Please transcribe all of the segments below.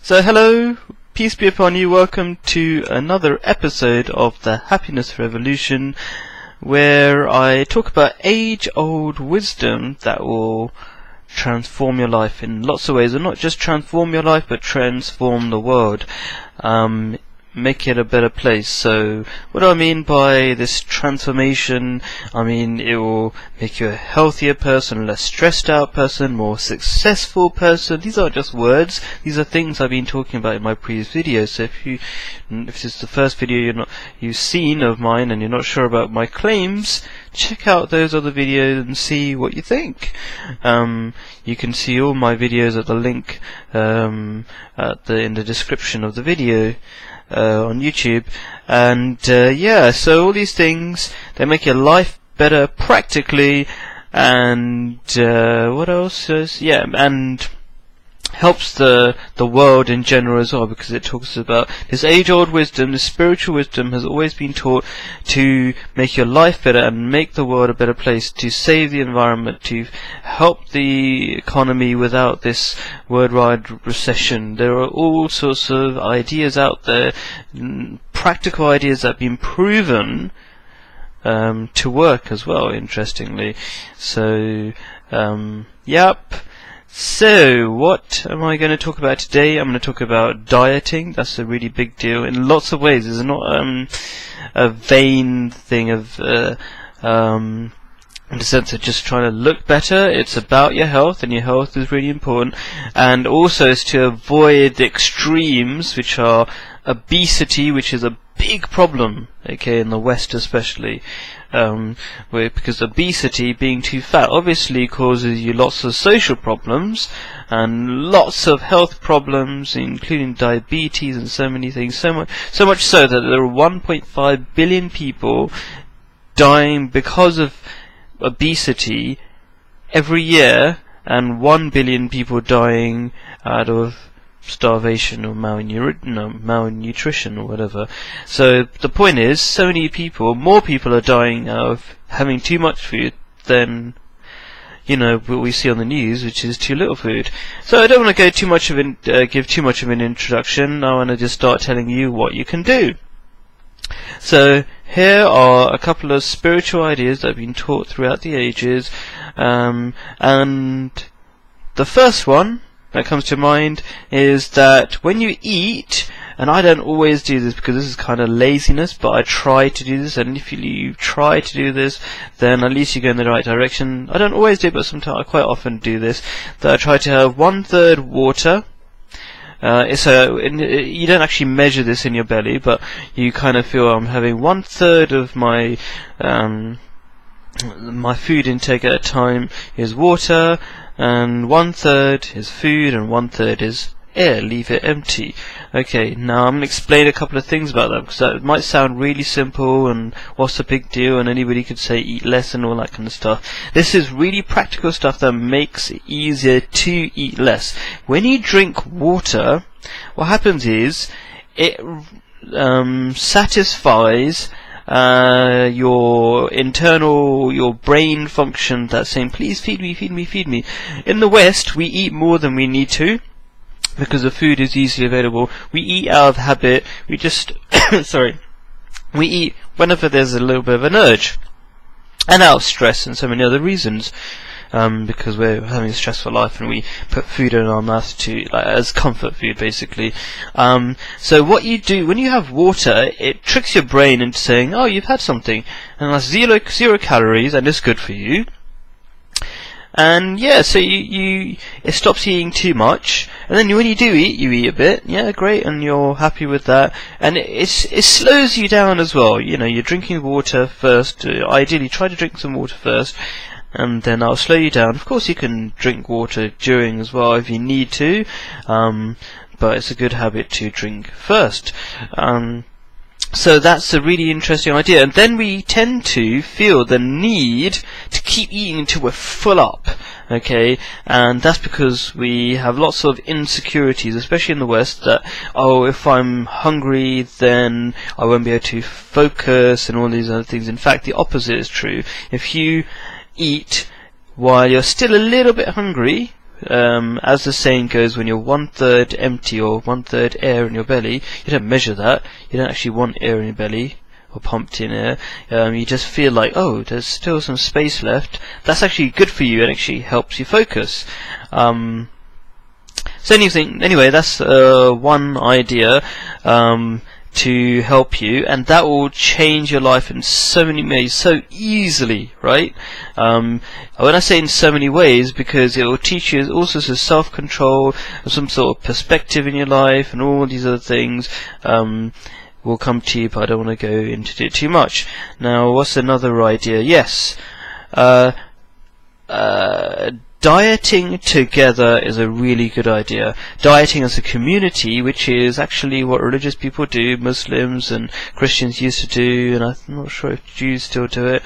So hello, peace be upon you, welcome to another episode of the Happiness Revolution, where I talk about age-old wisdom that will transform your life in lots of ways, and not just transform your life, but transform the world. Make it a better place. So what do I mean by this transformation? I mean it will make you a healthier person, less stressed out person, more successful person. These aren't just words, these are things I've been talking about in my previous videos. So if this is the first video you've seen of mine and you're not sure about my claims, check out those other videos and see what you think. You can see all my videos at the link in the description of the video on YouTube. And so all these things, they make your life better practically, and what else is, and helps the world in general as well, because it talks about this age-old wisdom, this spiritual wisdom has always been taught to make your life better and make the world a better place, to save the environment, to help the economy without this worldwide recession. There are all sorts of ideas out there, practical ideas that have been proven to work as well, interestingly. So So, what am I going to talk about today? I'm going to talk about dieting. That's a really big deal in lots of ways. It's not a vain thing of in the sense of just trying to look better. It's about your health, and your health is really important. And also it's to avoid the extremes, which are obesity, which is a big problem, okay, in the West especially, because obesity, being too fat, obviously causes you lots of social problems and lots of health problems, including diabetes and so many things, so much so that there are 1.5 billion people dying because of obesity every year, and 1 billion people dying out of starvation or malnutrition or whatever. So the point is, so many people, more people are dying out of having too much food than what we see on the news, which is too little food. So I don't want to go give too much of an introduction. I want to just start telling you what you can do. So here are a couple of spiritual ideas that have been taught throughout the ages, and the first one that comes to mind is that when you eat, and I don't always do this because this is kind of laziness, but I try to do this, and if you try to do this, then at least you go in the right direction. I don't always do it, but sometimes I quite often do this, that I try to have 1/3 water. You don't actually measure this in your belly, but you kind of feel I'm having 1/3 of my my food intake at a time is water, and 1/3 is food, and 1/3 is air. Leave it empty. Okay, now I'm going to explain a couple of things about that, because that might sound really simple, and what's the big deal, and anybody could say eat less and all that kind of stuff. This is really practical stuff that makes it easier to eat less. When you drink water, what happens is it satisfies your brain function that's saying, please feed me, feed me, feed me. In the West, we eat more than we need to, because the food is easily available. We eat out of habit. We just we eat whenever there's a little bit of an urge, and out of stress and so many other reasons, because we're having a stressful life and we put food in our mouth as comfort food, basically. So what you do when you have water, it tricks your brain into saying, oh, you've had something, and that's zero calories and it's good for you. And so it stops eating too much, and then when you do eat, you eat a bit, great, and you're happy with that, and it slows you down as well. You're drinking water first. Ideally, try to drink some water first, and then I'll slow you down. Of course, you can drink water during as well if you need to, but it's a good habit to drink first. So that's a really interesting idea, and then we tend to feel the need to keep eating until we're full up, okay, and that's because we have lots of insecurities, especially in the West, that, if I'm hungry then I won't be able to focus and all these other things. In fact, the opposite is true. If you eat while you're still a little bit hungry, as the saying goes, when you're 1/3 empty or 1/3 air in your belly, you don't measure that. You don't actually want air in your belly or pumped in air. You just feel like, oh, there's still some space left. That's actually good for you and actually helps you focus. So anyway, that's one idea to help you, and that will change your life in so many ways, so easily, right? When I say in so many ways, because it will teach you all sorts of self-control, some sort of perspective in your life, and all these other things will come to you, but I don't want to go into it too much. Now, what's another idea? Yes, dieting together is a really good idea. Dieting as a community, which is actually what religious people do, Muslims and Christians used to do, and I'm not sure if Jews still do it.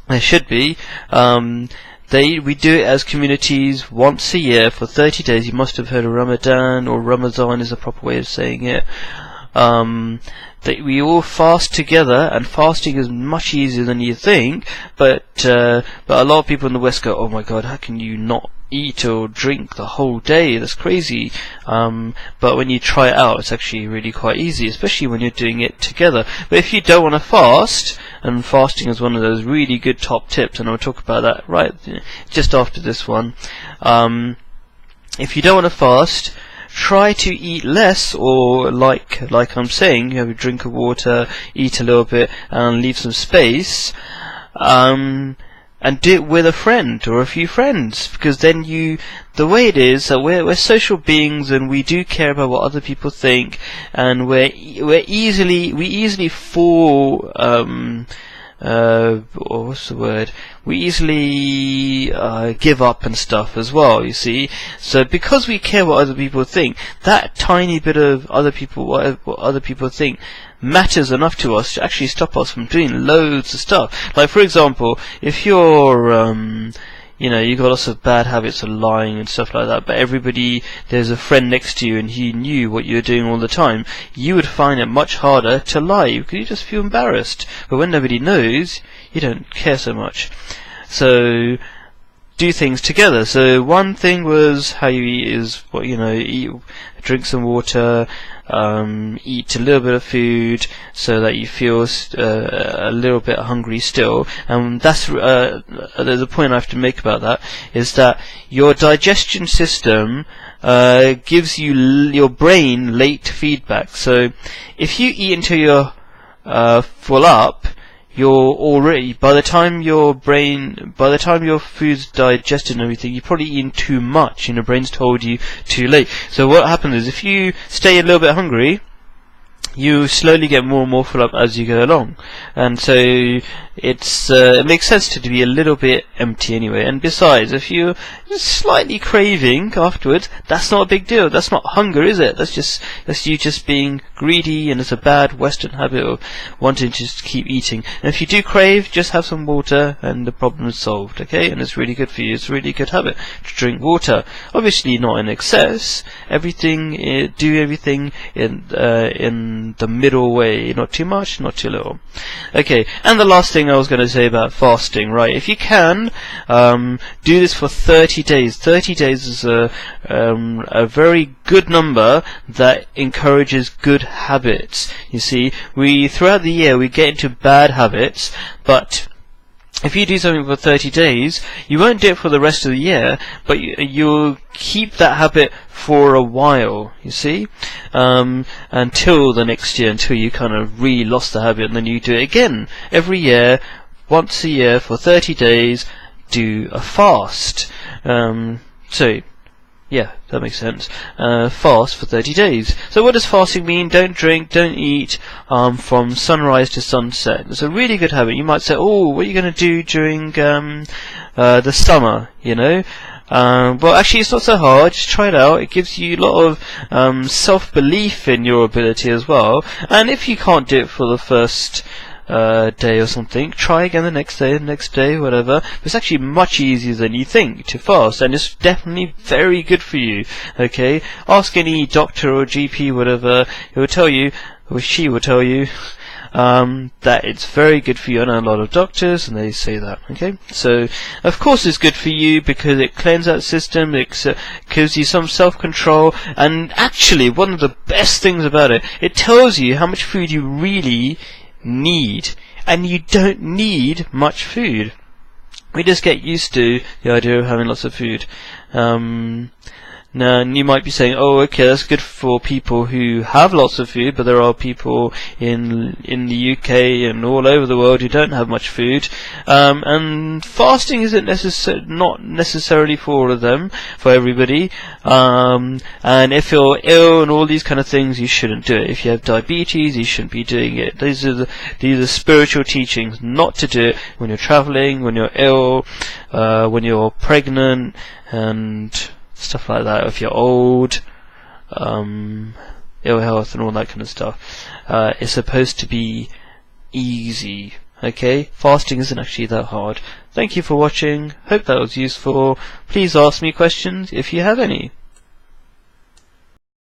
They should be. We do it as communities once a year for 30 days. You must have heard of Ramadan, or Ramazan is a proper way of saying it. That we all fast together, and fasting is much easier than you think, but a lot of people in the West go, oh my god, how can you not eat or drink the whole day? That's crazy. But when you try it out, it's actually really quite easy, especially when you're doing it together. But if you don't want to fast, and fasting is one of those really good top tips, and I'll talk about that right just after this one. If you don't want to fast, try to eat less, or like I'm saying, you have a drink of water, eat a little bit, and leave some space, and do it with a friend or a few friends, because then the way it is that we're social beings, and we do care about what other people think, and we easily fall what's the word? We easily give up and stuff as well, you see. So because we care what other people think, that tiny bit of what other people think matters enough to us to actually stop us from doing loads of stuff. Like, for example, if you're you've got lots of bad habits of lying and stuff like that, but there's a friend next to you and he knew what you were doing all the time, you would find it much harder to lie, because you just feel embarrassed. But when nobody knows, you don't care so much. So, do things together. So one thing was how you eat is, drink some water, eat a little bit of food so that you feel a little bit hungry still. And that's there's a point I have to make about that, is that your digestion system gives your brain late feedback. So if you eat until you're full up, you're already, by the time your food's digested and everything, you've probably eaten too much, and your brain's told you too late. So what happens is, if you stay a little bit hungry, you slowly get more and more full up as you go along, and so it makes sense to be a little bit empty anyway. And besides, if you're slightly craving afterwards, that's not a big deal. That's not hunger, is it? That's you just being greedy, and it's a bad Western habit of wanting to just keep eating. And if you do crave, just have some water, and the problem is solved. Okay, and it's really good for you. It's a really good habit to drink water. Obviously, not in excess. Do everything in the middle way, not too much, not too little. Okay, and the last thing I was going to say about fasting, right? If you can, do this for 30 days. 30 days is a very good number that encourages good habits. You see, throughout the year we get into bad habits, but if you do something for 30 days, you won't do it for the rest of the year, but you'll keep that habit for a while, you see, until the next year, until you kind of really lost the habit, and then you do it again. Every year, once a year, for 30 days, do a fast. Yeah, that makes sense. Fast for 30 days. So what does fasting mean? Don't drink, don't eat from sunrise to sunset. It's a really good habit. You might say, oh, what are you going to do during the summer, well, actually, it's not so hard. Just try it out. It gives you a lot of self-belief in your ability as well. And if you can't do it for the first day or something, try again the next day, whatever. It's actually much easier than you think to fast, and it's definitely very good for you. Okay, ask any doctor or GP, whatever, he will tell you, or she will tell you, that it's very good for you. I know a lot of doctors, and they say that. Okay, so of course it's good for you because it cleans out the system, it gives you some self-control, and actually one of the best things about it, it tells you how much food you really need, and you don't need much food. We just get used to the idea of having lots of food. Now, you might be saying, oh, okay, that's good for people who have lots of food, but there are people in the UK and all over the world who don't have much food. And fasting isn't not necessarily for all of them, for everybody. And if you're ill and all these kind of things, you shouldn't do it. If you have diabetes, you shouldn't be doing it. These are spiritual teachings, not to do it when you're traveling, when you're ill, when you're pregnant, and stuff like that. If you're old, ill health and all that kind of stuff, it's supposed to be easy. Okay, fasting isn't actually that hard. Thank you for watching. Hope that was useful. Please ask me questions if you have any.